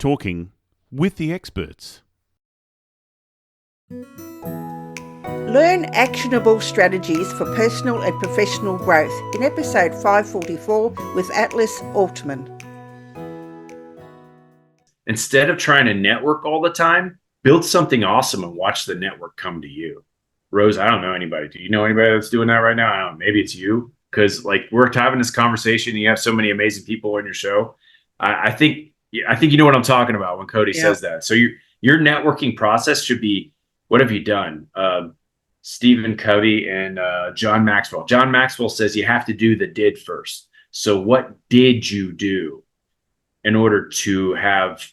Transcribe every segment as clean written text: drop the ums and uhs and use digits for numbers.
Talking with the experts. Learn actionable strategies for personal and professional growth in episode 544 with Atlas Aultman. Instead of trying to network all the time, build something awesome and watch the network come to you. Rose, I don't know anybody. Do you know anybody that's doing that right now? I don't know. Maybe it's you, because like we're having this conversation and you have so many amazing people on your show. I think you know what I'm talking about when Cody says that. So your networking process should be, what have you done? Stephen Covey and John Maxwell. John Maxwell says you have to do the did first. So what did you do in order to have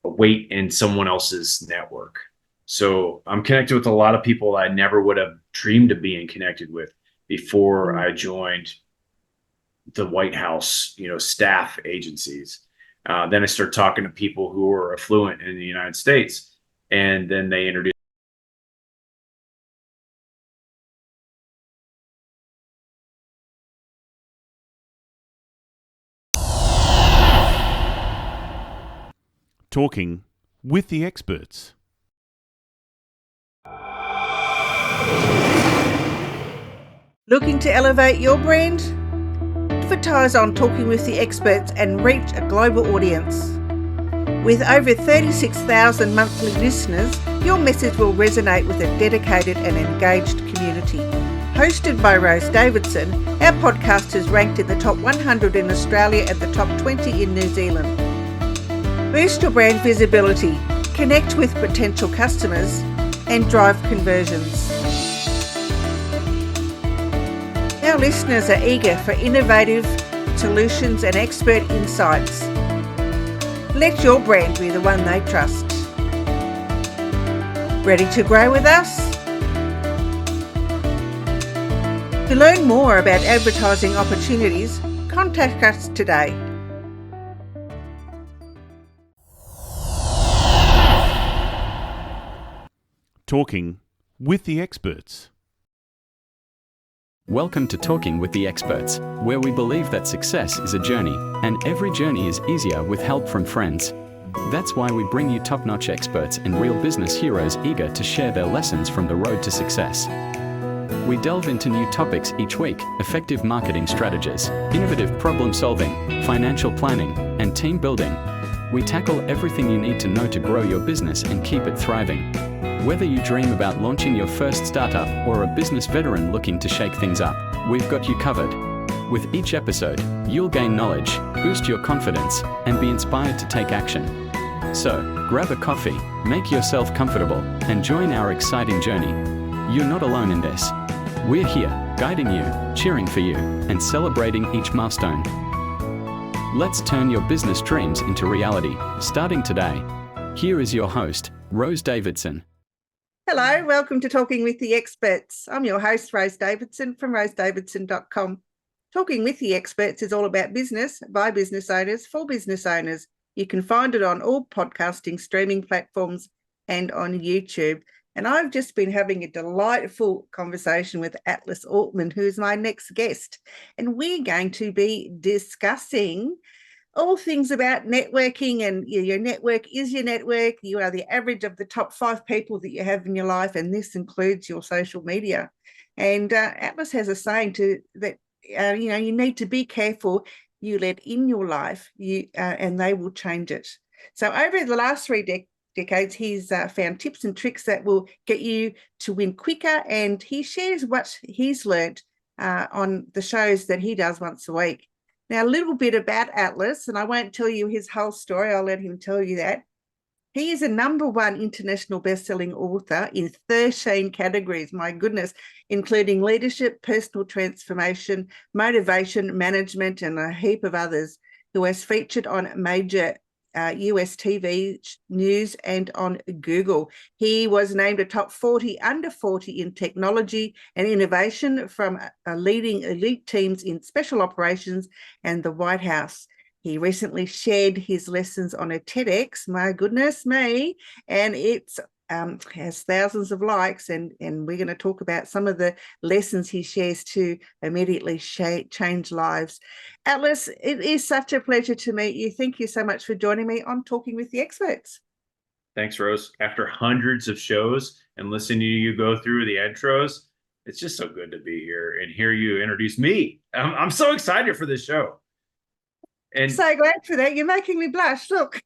a weight in someone else's network? So I'm connected with a lot of people I never would have dreamed of being connected with before I joined the White House, staff agencies. Then I start talking to people who are affluent in the United States, and then they introduce. Talking with the experts. Looking to elevate your brand? Advertise on Talking with the Experts and reach a global audience. With over 36,000 monthly listeners, your message will resonate with a dedicated and engaged community. Hosted by Rose Davidson, our podcast is ranked in the top 100 in Australia and the top 20 in New Zealand. Boost your brand visibility, connect with potential customers, and drive conversions. Our listeners are eager for innovative solutions and expert insights. Let your brand be the one they trust. Ready to grow with us? To learn more about advertising opportunities, contact us today. Talking with the experts. Welcome to Talking with the Experts, where we believe that success is a journey, and every journey is easier with help from friends. That's why we bring you top-notch experts and real business heroes eager to share their lessons from the road to success. We delve into new topics each week: effective marketing strategies, innovative problem-solving, financial planning, and team building. We tackle everything you need to know to grow your business and keep it thriving. Whether you dream about launching your first startup or a business veteran looking to shake things up, we've got you covered. With each episode, you'll gain knowledge, boost your confidence, and be inspired to take action. So, grab a coffee, make yourself comfortable, and join our exciting journey. You're not alone in this. We're here, guiding you, cheering for you, and celebrating each milestone. Let's turn your business dreams into reality, starting today. Here is your host, Rose Davidson. Hello, welcome to Talking with the Experts. I'm your host, Rose Davidson from rosedavidson.com. Talking with the Experts is all about business, by business owners, for business owners. You can find it on all podcasting streaming platforms and on YouTube. And I've just been having a delightful conversation with Atlas Aultman, who is my next guest. And we're going to be discussing all things about networking, and your network is your network. You are the average of the top 5 people that you have in your life, and this includes your social media. And Atlas has a saying that you need to be careful you let in your life, and they will change it. So over the last 3 decades, he's found tips and tricks that will get you to win quicker, and he shares what he's learnt on the shows that he does once a week. Now, a little bit about Atlas, and I won't tell you his whole story. I'll let him tell you that. He is a #1 international best-selling author in 13 categories, my goodness, including leadership, personal transformation, motivation, management, and a heap of others, who has featured on major US TV news and on Google. He was named a top 40 under 40 in technology and innovation from leading elite teams in special operations and the White House. He recently shared his lessons on a TEDx, my goodness me, and it's has thousands of likes, and we're going to talk about some of the lessons he shares to immediately change lives. Atlas, it is such a pleasure to meet you. Thank you so much for joining me on Talking with the Experts. Thanks, Rose. After hundreds of shows and listening to you go through the intros, it's just so good to be here and hear you introduce me. I'm so excited for this show. And so glad for that. You're making me blush. Look.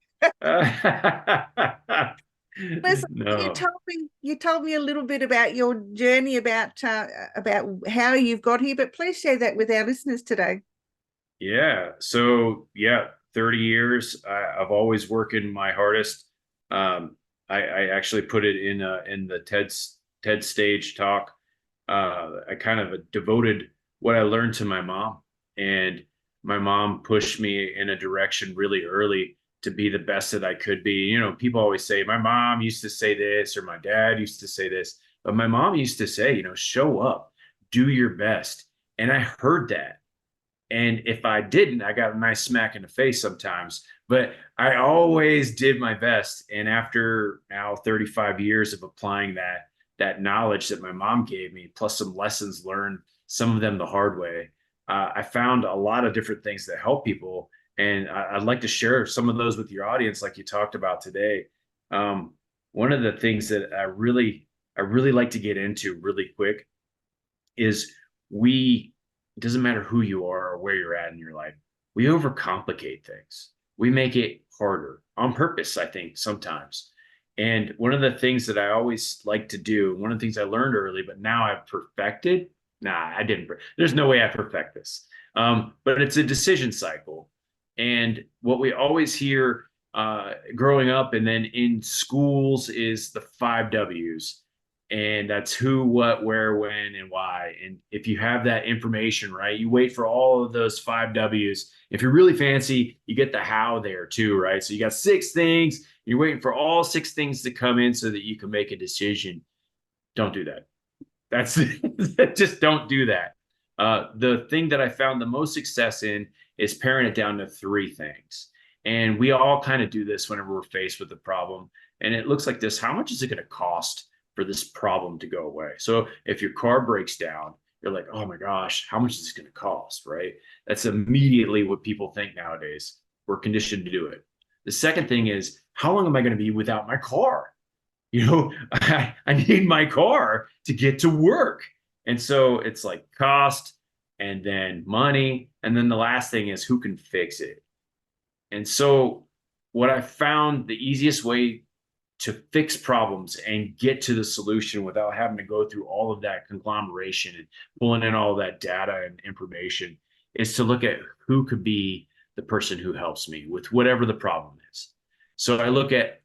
Listen, no. you told me a little bit about your journey, about how you've got here, but please share that with our listeners today. Yeah. So 30 years. I've always working my hardest. I actually put it in the TED stage talk. I kind of devoted what I learned to my mom, and my mom pushed me in a direction really early to be the best that I could be. You know, people always say, my mom used to say this, or my dad used to say this, but my mom used to say, show up, do your best. And I heard that. And if I didn't, I got a nice smack in the face sometimes, but I always did my best. And after now 35 years of applying that knowledge that my mom gave me, plus some lessons learned, some of them the hard way, I found a lot of different things that help people. And I'd like to share some of those with your audience, like you talked about today. One of the things that I really like to get into really quick is it doesn't matter who you are or where you're at in your life, we overcomplicate things. We make it harder on purpose, I think, sometimes. And one of the things that I always like to do, one of the things I learned early, but now I've perfected, I didn't. There's no way I perfect this. But it's a decision cycle. And what we always hear growing up and then in schools is the 5 W's. And that's who, what, where, when, and why. And if you have that information, right, you wait for all of those 5 W's. If you're really fancy, you get the how there too, right? So you got 6 things. You're waiting for all 6 things to come in so that you can make a decision. Don't do that. Just don't do that. The thing that I found the most success in is paring it down to 3 things. And we all kind of do this whenever we're faced with a problem. And it looks like this: how much is it going to cost for this problem to go away? So if your car breaks down, you're like, oh my gosh, how much is this going to cost, right? That's immediately what people think nowadays. We're conditioned to do it. The second thing is, how long am I going to be without my car? I need my car to get to work. And so it's like cost, and then money. And then the last thing is, who can fix it? And so what I found the easiest way to fix problems and get to the solution without having to go through all of that conglomeration and pulling in all that data and information is to look at who could be the person who helps me with whatever the problem is. So I look at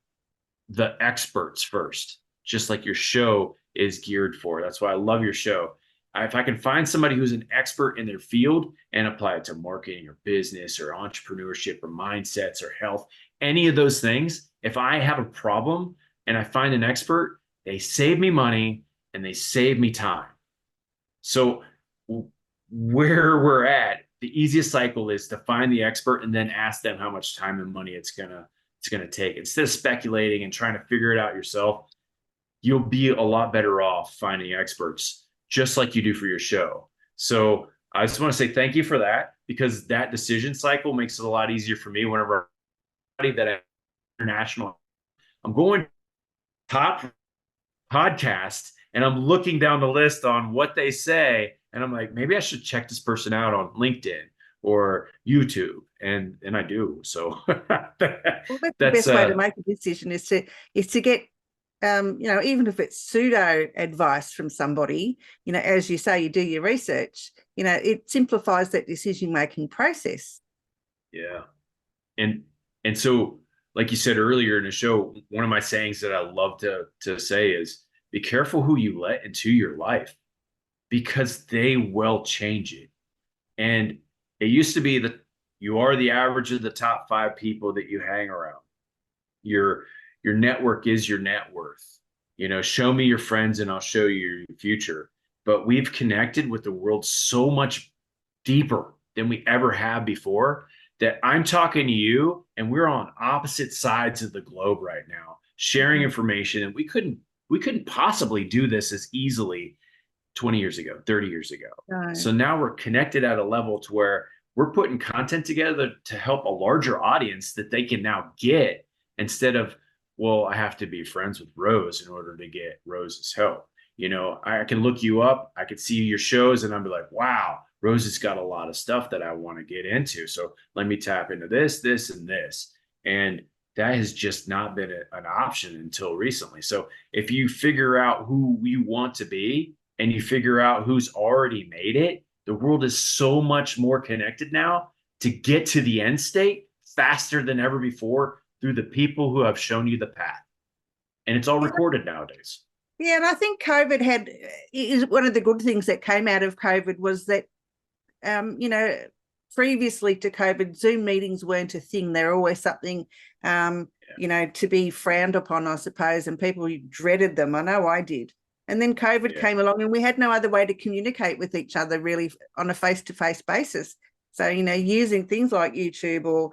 the experts first, just like your show is geared for. That's why I love your show. If I can find somebody who's an expert in their field and apply it to marketing or business or entrepreneurship or mindsets or health, any of those things, if I have a problem and I find an expert, they save me money and they save me time. So where we're at, the easiest cycle is to find the expert and then ask them how much time and money it's gonna take. Instead of speculating and trying to figure it out yourself, you'll be a lot better off finding experts, just like you do for your show. So I just want to say thank you for that, because that decision cycle makes it a lot easier for me whenever that international, I'm going top podcast and I'm looking down the list on what they say. And I'm like, maybe I should check this person out on LinkedIn or YouTube. And I do. So well, that's the best way to make a decision is to get, even if it's pseudo advice from somebody, as you say, you do your research, it simplifies that decision-making process. Yeah. And so, like you said earlier in the show, one of my sayings that I love to say is, be careful who you let into your life, because they will change it. And it used to be that you are the average of the top 5 people that you hang around. Your network is your net worth. Show me your friends and I'll show you your future. But we've connected with the world so much deeper than we ever have before, that I'm talking to you and we're on opposite sides of the globe right now, sharing information, and we couldn't possibly do this as easily 20 years ago, 30 years ago. No. So now we're connected at a level to where we're putting content together to help a larger audience that they can now get, instead of, well, I have to be friends with Rose in order to get Rose's help. You know, I can look you up, I could see your shows, and I'll be like, wow, Rose has got a lot of stuff that I want to get into. So let me tap into this, and this. And that has just not been an option until recently. So if you figure out who you want to be and you figure out who's already made it, the world is so much more connected now to get to the end state faster than ever before through the people who have shown you the path. And it's all recorded nowadays. Yeah, and I think COVID is one of the good things that came out of COVID was that, you know, previously to COVID, Zoom meetings weren't a thing. They're always something, you know, to be frowned upon, I suppose, and people dreaded them. I know I did. And then COVID came along and we had no other way to communicate with each other really on a face-to-face basis. So, you know, using things like YouTube or,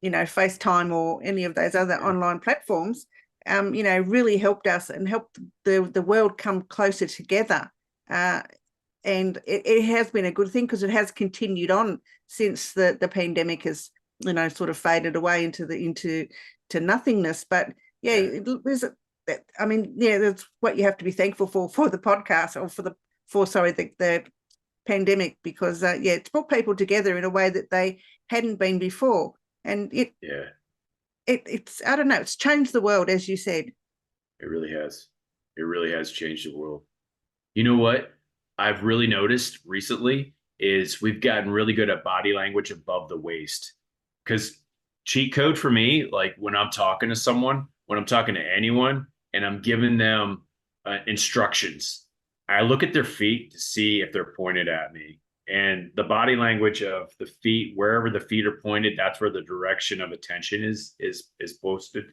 you know, FaceTime or any of those other online platforms, you know, really helped us and helped the world come closer together. And it has been a good thing because it has continued on since the pandemic has, you know, sort of faded away into nothingness. But yeah, I mean, yeah, that's what you have to be thankful for the podcast, or the pandemic, because it's brought people together in a way that they hadn't been before, and it's I don't know, it's changed the world, as you said. It really has. It really has changed the world. You know what I've really noticed recently is we've gotten really good at body language above the waist. Because cheat code for me, like when I'm talking to someone, when I'm talking to anyone, and I'm giving them instructions, I look at their feet to see if they're pointed at me. And the body language of the feet, wherever the feet are pointed, that's where the direction of attention is posted.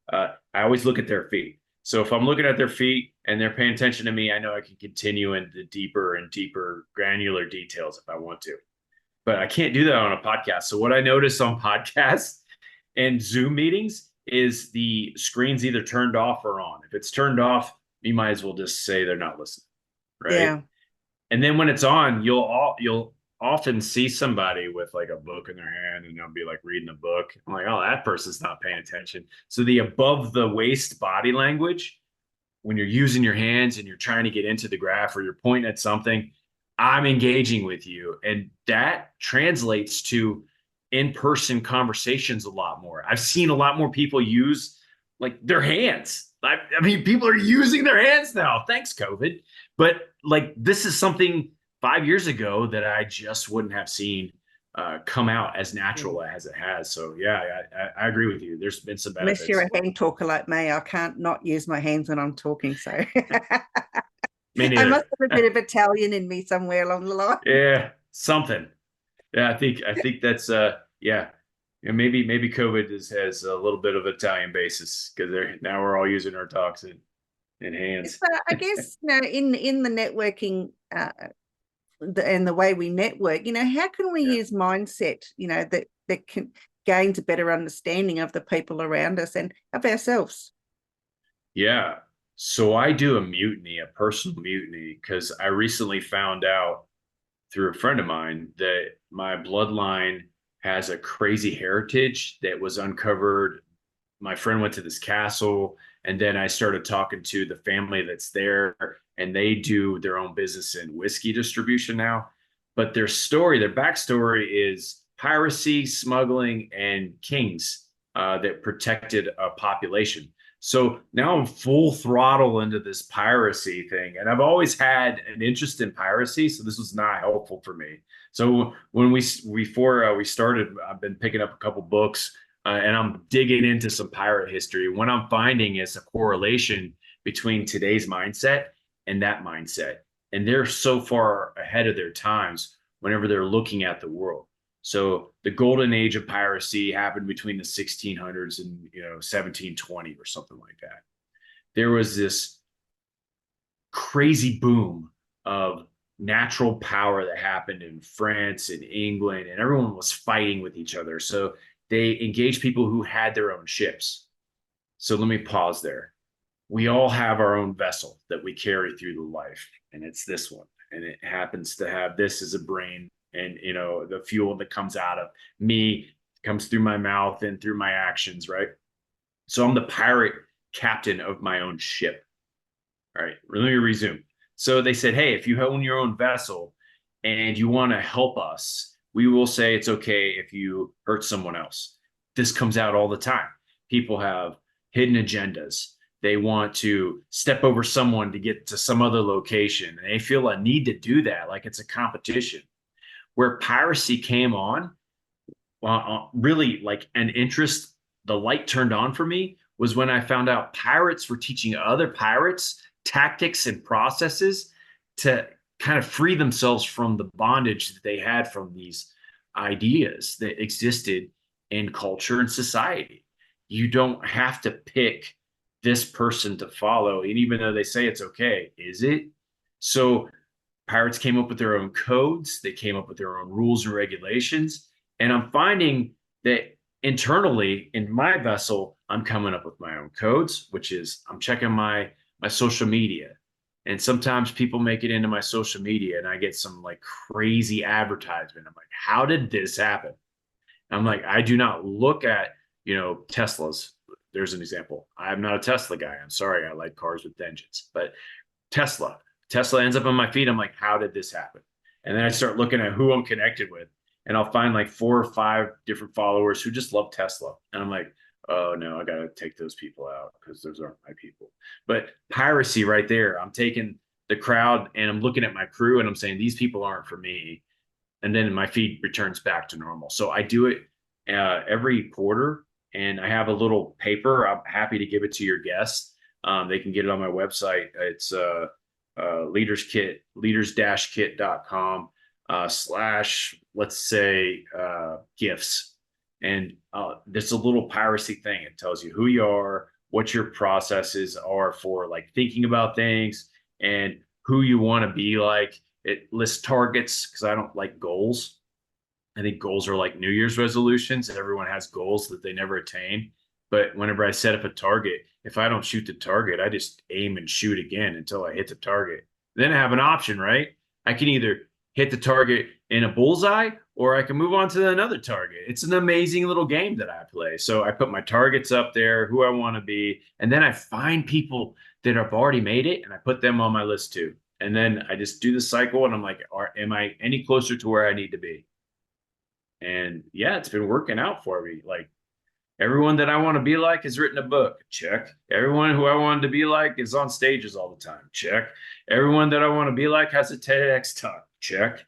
I always look at their feet. So if I'm looking at their feet and they're paying attention to me, I know I can continue into deeper and deeper granular details if I want to. But I can't do that on a podcast. So what I notice on podcasts and Zoom meetings is the screen's either turned off or on. If it's turned off, you might as well just say they're not listening, right? Yeah. And then when it's on, you'll often see somebody with like a book in their hand, and they'll be like reading a book. I'm like, oh, that person's not paying attention. So the above the waist body language, when you're using your hands and you're trying to get into the graph or you're pointing at something, I'm engaging with you. And that translates to in-person conversations a lot more. I've seen a lot more people use like their hands. I mean, people are using their hands now. Thanks, COVID. But like, this is something 5 years ago that I just wouldn't have seen come out as natural as it has. So yeah, I agree with you. There's been some benefits. Unless you're a hand talker like me, I can't not use my hands when I'm talking. So Me neither. I must have a bit of Italian in me somewhere along the line. Yeah, something. Yeah, I think that's maybe COVID has a little bit of Italian basis, because now we're all using our talks in hands. So I guess, you know, in the networking and the way we network, you know, how can we use mindset, you know, that can gains a better understanding of the people around us and of ourselves? Yeah. So I do a personal mutiny, because I recently found out through a friend of mine that my bloodline has a crazy heritage that was uncovered. My friend went to this castle, and then I started talking to the family that's there, and they do their own business in whiskey distribution now. But their backstory is piracy, smuggling, and kings that protected a population. So now I'm full throttle into this piracy thing. And I've always had an interest in piracy, so this was not helpful for me. So when before we started, I've been picking up a couple books, and I'm digging into some pirate history. What I'm finding is a correlation between today's mindset and that mindset. And they're so far ahead of their times whenever they're looking at the world. So the golden age of piracy happened between the 1600s and 1720 or something like that. There was this crazy boom of natural power that happened in France and England, and everyone was fighting with each other. So they engaged people who had their own ships. So let me pause there. We all have our own vessel that we carry through the life, and it's this one, and it happens to have this as a brain, and the fuel that comes out of me comes through my mouth and through my actions, right? So I'm the pirate captain of my own ship. All right, let me resume. So they said, hey, if you own your own vessel and you want to help us, we will say it's okay if you hurt someone else. This comes out all the time. People have hidden agendas. They want to step over someone to get to some other location, and they feel a need to do that, like it's a competition. Where piracy came on, really like an interest, the light turned on for me was when I found out pirates were teaching other pirates tactics and processes to kind of free themselves from the bondage that they had from these ideas that existed in culture and society. You don't have to pick this person to follow. And even though they say it's okay, is it? So pirates came up with their own codes. They came up with their own rules and regulations. And I'm finding that internally in my vessel, I'm coming up with my own codes, which is I'm checking my social media. And sometimes people make it into my social media and I get some like crazy advertisement. I'm like, how did this happen? I'm like, I do not look at, Teslas. There's an example. I'm not a Tesla guy. I'm sorry. I like cars with engines, but Tesla ends up on my feed. I'm like, how did this happen? And then I start looking at who I'm connected with, and I'll find like 4 or 5 different followers who just love Tesla. And I'm like, oh no, I got to take those people out because those aren't my people. But piracy right there, I'm taking the crowd and I'm looking at my crew and I'm saying, these people aren't for me. And then my feed returns back to normal. So I do it every quarter, and I have a little paper. I'm happy to give it to your guests. They can get it on my website. It's leaders-kit.com / let's say gifts. And there's a little piracy thing. It tells you who you are, what your processes are for like thinking about things, and who you want to be like. It lists targets because I don't like goals. I think goals are like New Year's resolutions. Everyone has goals that they never attain. But whenever I set up a target, if I don't shoot the target, I just aim and shoot again until I hit the target. Then I have an option, right? I can either hit the target in a bullseye or I can move on to another target. It's an amazing little game that I play. So I put my targets up there, who I want to be, and then I find people that have already made it and I put them on my list too. And then I just do the cycle and I'm like, am I any closer to where I need to be? And yeah, it's been working out for me. Like everyone that I want to be like has written a book. Check. Everyone who I wanted to be like is on stages all the time. Check. Everyone that I want to be like has a TEDx talk. Check.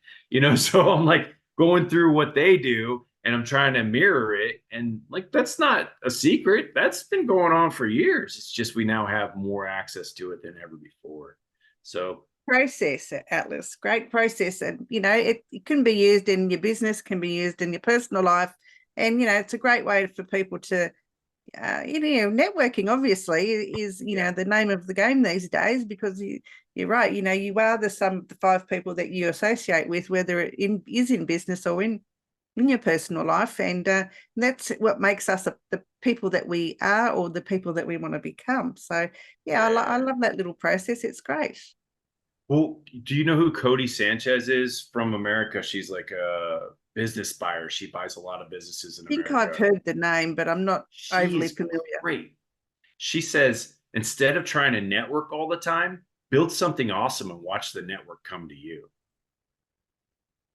So I'm like going through what they do and I'm trying to mirror it. And like, that's not a secret. That's been going on for years. It's just, we now have more access to it than ever before. So process, Atlas, great process. And it can be used in your business, can be used in your personal life, and it's a great way for people to networking obviously is the name of the game these days, because you're right, you are the 5 people that you associate with, whether it is in business or in your personal life, and that's what makes us the people that we are, or the people that we want to become. So I love that little process. It's great. Well, do you know who Cody Sanchez is from America? She's like a business buyer. She buys a lot of businesses in America. I think I've heard the name, but I'm not overly familiar. Great. She says, instead of trying to network all the time, build something awesome and watch the network come to you.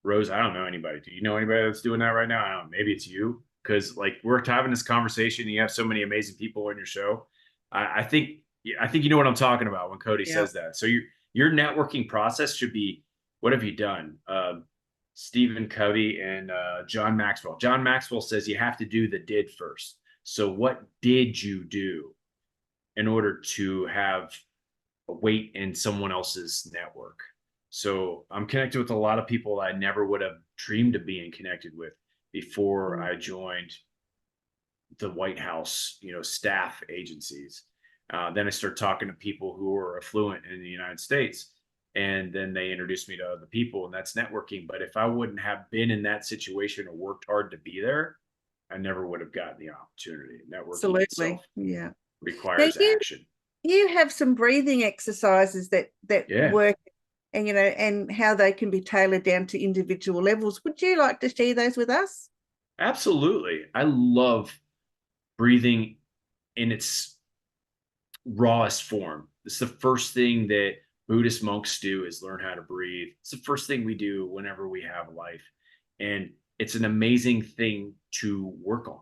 Rose, I don't know anybody. Do you know anybody that's doing that right now? I don't know. Maybe it's you, because like we're having this conversation and you have so many amazing people on your show. I think you know what I'm talking about when Cody says that. So your networking process should be, what have you done? Stephen Covey and John Maxwell. John Maxwell says you have to do the did first. So what did you do in order to have a weight in someone else's network? So I'm connected with a lot of people I never would have dreamed of being connected with before I joined the White House, staff agencies. Then I started talking to people who are affluent in the United States, and then they introduced me to other people, and that's networking. But if I wouldn't have been in that situation or worked hard to be there, I never would have gotten the opportunity. Networking Absolutely. itself. Yeah. requires action. You have some breathing exercises that Yeah. work, and and how they can be tailored down to individual levels. Would you like to share those with us? Absolutely. I love breathing in its rawest form. It's the first thing that Buddhist monks do is learn how to breathe. It's the first thing we do whenever we have life. And it's an amazing thing to work on.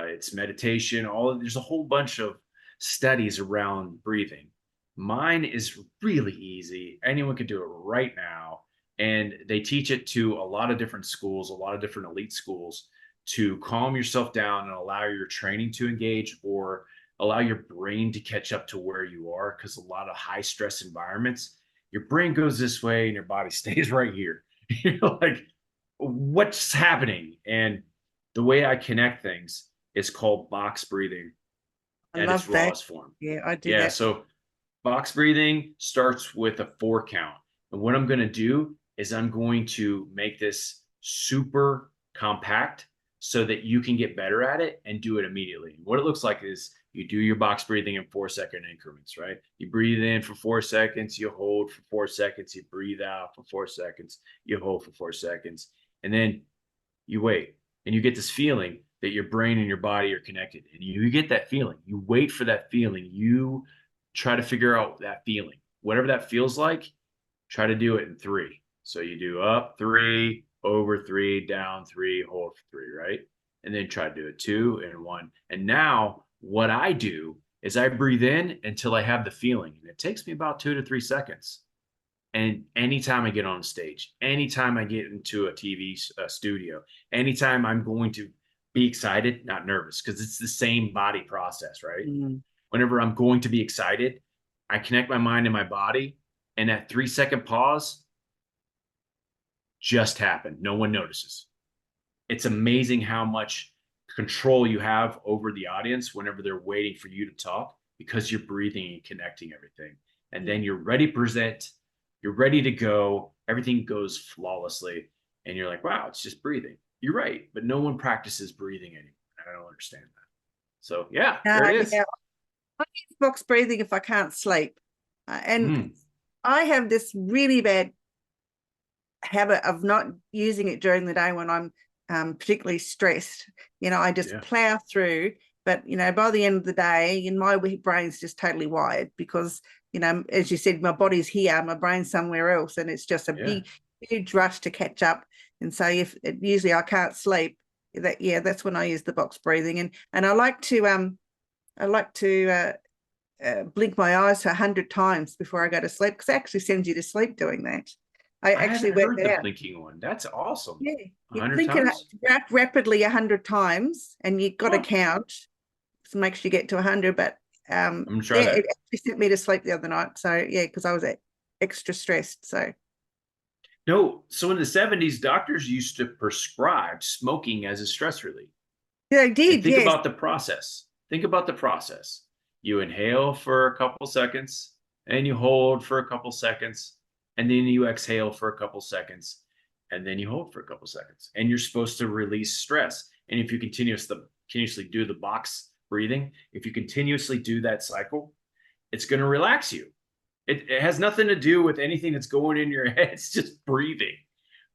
It's meditation, there's a whole bunch of studies around breathing. Mine is really easy. Anyone could do it right now. And they teach it to a lot of different schools, a lot of different elite schools to calm yourself down and allow your training to engage or allow your brain to catch up to where you are. Because a lot of high stress environments, your brain goes this way and your body stays right here. You're like, what's happening? And the way I connect things is called box breathing at its rawest form. Yeah, I do Yeah, that. so box breathing starts with a 4 count. And what I'm going to do is I'm going to make this super compact so that you can get better at it and do it immediately. And what it looks like is you do your box breathing in 4-second increments, right? You breathe in for 4 seconds, you hold for 4 seconds, you breathe out for 4 seconds, you hold for 4 seconds, and then you wait. And you get this feeling that your brain and your body are connected. And you get that feeling. You wait for that feeling. You try to figure out that feeling. Whatever that feels like, try to do it in 3. So you do up 3, over 3, down 3, hold for 3, right? And then try to do it 2 and 1. And now what I do is I breathe in until I have the feeling. And it takes me about 2 to 3 seconds. And anytime I get on stage, anytime I get into a TV studio, anytime I'm going to be excited, not nervous, because it's the same body process, right? Mm. Whenever I'm going to be excited, I connect my mind and my body, and that 3-second pause just happened. No one notices. It's amazing how much control you have over the audience whenever they're waiting for you to talk because you're breathing and connecting everything. And then you're ready to present. You're ready to go. Everything goes flawlessly. And you're like, wow, it's just breathing. You're right. But no one practices breathing anymore. I don't understand that. So, yeah, there it is. Yeah. I use box breathing if I can't sleep. And I have this really bad habit of not using it during the day when I'm particularly stressed. I just plow through. But, by the end of the day, my brain's just totally wired because, as you said, my body's here, my brain's somewhere else. And it's just a big, huge rush to catch up. And so usually I can't sleep, that's when I use the box breathing. And I like to blink my eyes 100 times before I go to sleep because it actually sends you to sleep doing that. I actually heard the blinking one. That's awesome. Yeah, you 100 blink times? it rapidly 100 times, and you've got to count to make sure you get to 100. But I'm gonna try that. It actually sent me to sleep the other night. So because I was extra stressed. So no, so in the 70s, doctors used to prescribe smoking as a stress relief. They did. And think about the process. Think about the process. You inhale for a couple seconds, and you hold for a couple seconds, and then you exhale for a couple seconds, and then you hold for a couple seconds. And you're supposed to release stress. And if you continuously do the box breathing, if you continuously do that cycle, it's going to relax you. It has nothing to do with anything that's going in your head. It's just breathing.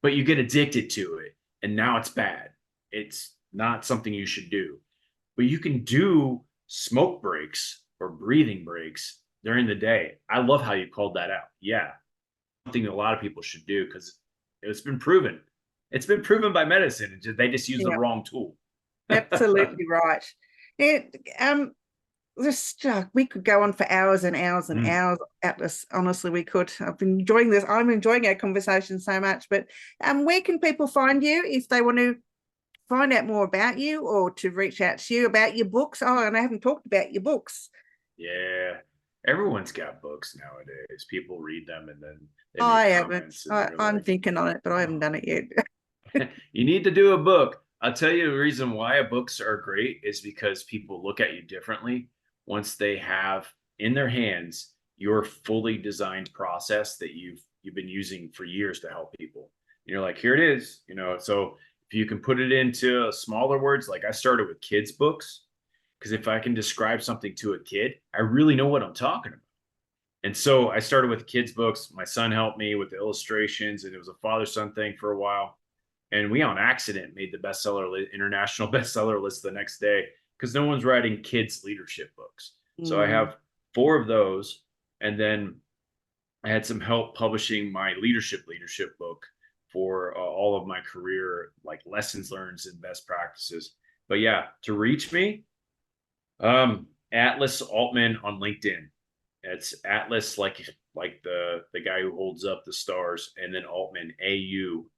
But you get addicted to it, and now it's bad. It's not something you should do. But you can do smoke breaks or breathing breaks during the day. I love how you called that out. Yeah. Something a lot of people should do because it's been proven. It's been proven by medicine. They just use the wrong tool. Absolutely right. Yeah, we could go on for hours and hours and hours, Atlas. Honestly, we could. I've been enjoying this. I'm enjoying our conversation so much. But where can people find you if they want to find out more about you or to reach out to you about your books? Oh, and I haven't talked about your books. Yeah. Everyone's got books nowadays. People read them and then they I make haven't. I'm thinking on it, but I haven't done it yet. You need to do a book. I'll tell you the reason why books are great is because people look at you differently once they have in their hands your fully designed process that you've been using for years to help people. And you're like, here it is. So if you can put it into smaller words, like I started with kids' books, because if I can describe something to a kid, I really know what I'm talking about. And so I started with kids' books. My son helped me with the illustrations, and it was a father-son thing for a while. And we, on accident, made the international bestseller list the next day because no one's writing kids' leadership books. So I have 4 of those, and then I had some help publishing my leadership book for all of my career, like lessons learned and best practices. But yeah, to reach me, Atlas Aultman on LinkedIn. It's Atlas, like the guy who holds up the stars, and then Aultman,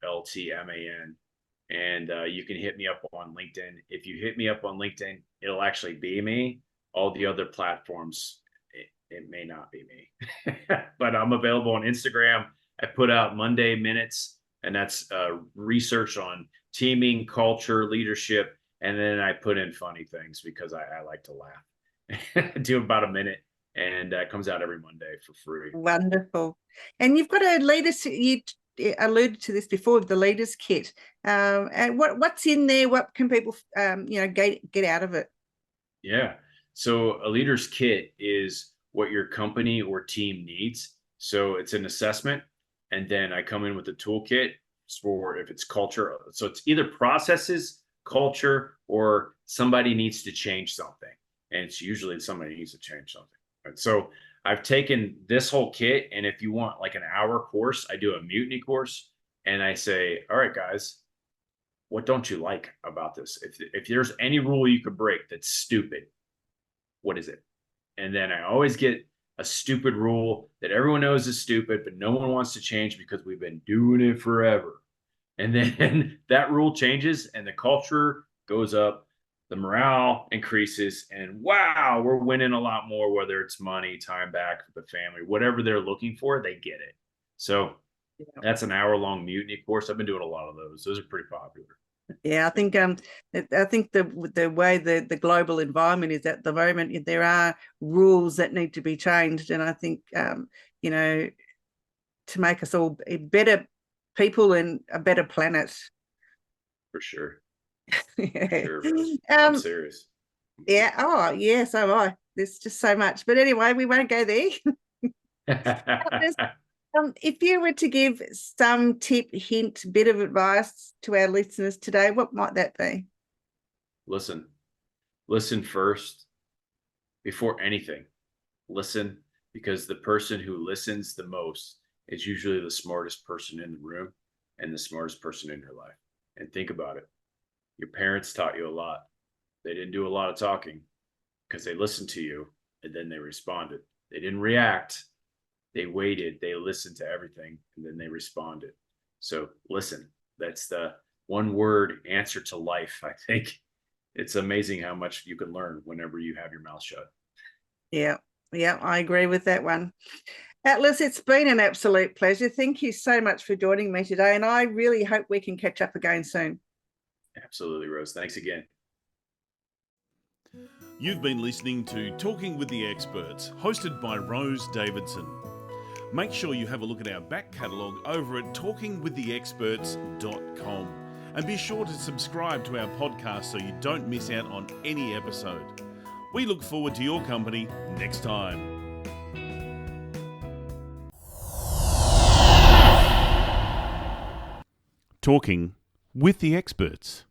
Aultman. And you can hit me up on LinkedIn. If you hit me up on LinkedIn, it'll actually be me. All the other platforms, it may not be me. But I'm available on Instagram. I put out Monday Minutes, and that's research on teaming, culture, leadership. And then I put in funny things because I like to laugh. Do about a minute, and it comes out every Monday for free. Wonderful. And you've got a leaders, you alluded to this before, the leaders kit. And what's in there? What can people, get out of it? Yeah. So a leader's kit is what your company or team needs. So it's an assessment, and then I come in with a toolkit for if it's culture. So it's either processes, culture, or somebody needs to change something. And it's usually somebody needs to change something. Right? So I've taken this whole kit, and if you want like an hour course, I do a mutiny course, and I say, all right, guys, what don't you like about this? If there's any rule you could break that's stupid, what is it? And then I always get a stupid rule that everyone knows is stupid, but no one wants to change because we've been doing it forever. And then that rule changes and the culture goes up, the morale increases, and wow, we're winning a lot more, whether it's money, time back for the family, whatever they're looking for, they get it. So that's an hour-long mutiny course. I've been doing a lot of those. Those are pretty popular. Yeah, I think the way the global environment is at the moment, there are rules that need to be changed, and I think to make us all better people and a better planet. For sure. Yeah. For sure. I'm serious. Yeah. Oh, yeah. So am I. There's just so much, but anyway, we won't go there. If you were to give some tip, hint, bit of advice to our listeners today, what might that be? Listen first before anything. Listen, because the person who listens the most is usually the smartest person in the room and the smartest person in your life. And think about it. Your parents taught you a lot. They didn't do a lot of talking because they listened to you and then they responded. They didn't react. They waited, they listened to everything, and then they responded. So listen, that's the one word answer to life. I think it's amazing how much you can learn whenever you have your mouth shut. Yeah, I agree with that one. Atlas, it's been an absolute pleasure. Thank you so much for joining me today, and I really hope we can catch up again soon. Absolutely, Rose. Thanks again. You've been listening to Talking with the Experts, hosted by Rose Davidson. Make sure you have a look at our back catalogue over at talkingwiththeexperts.com, and be sure to subscribe to our podcast so you don't miss out on any episode. We look forward to your company next time. Talking with the Experts.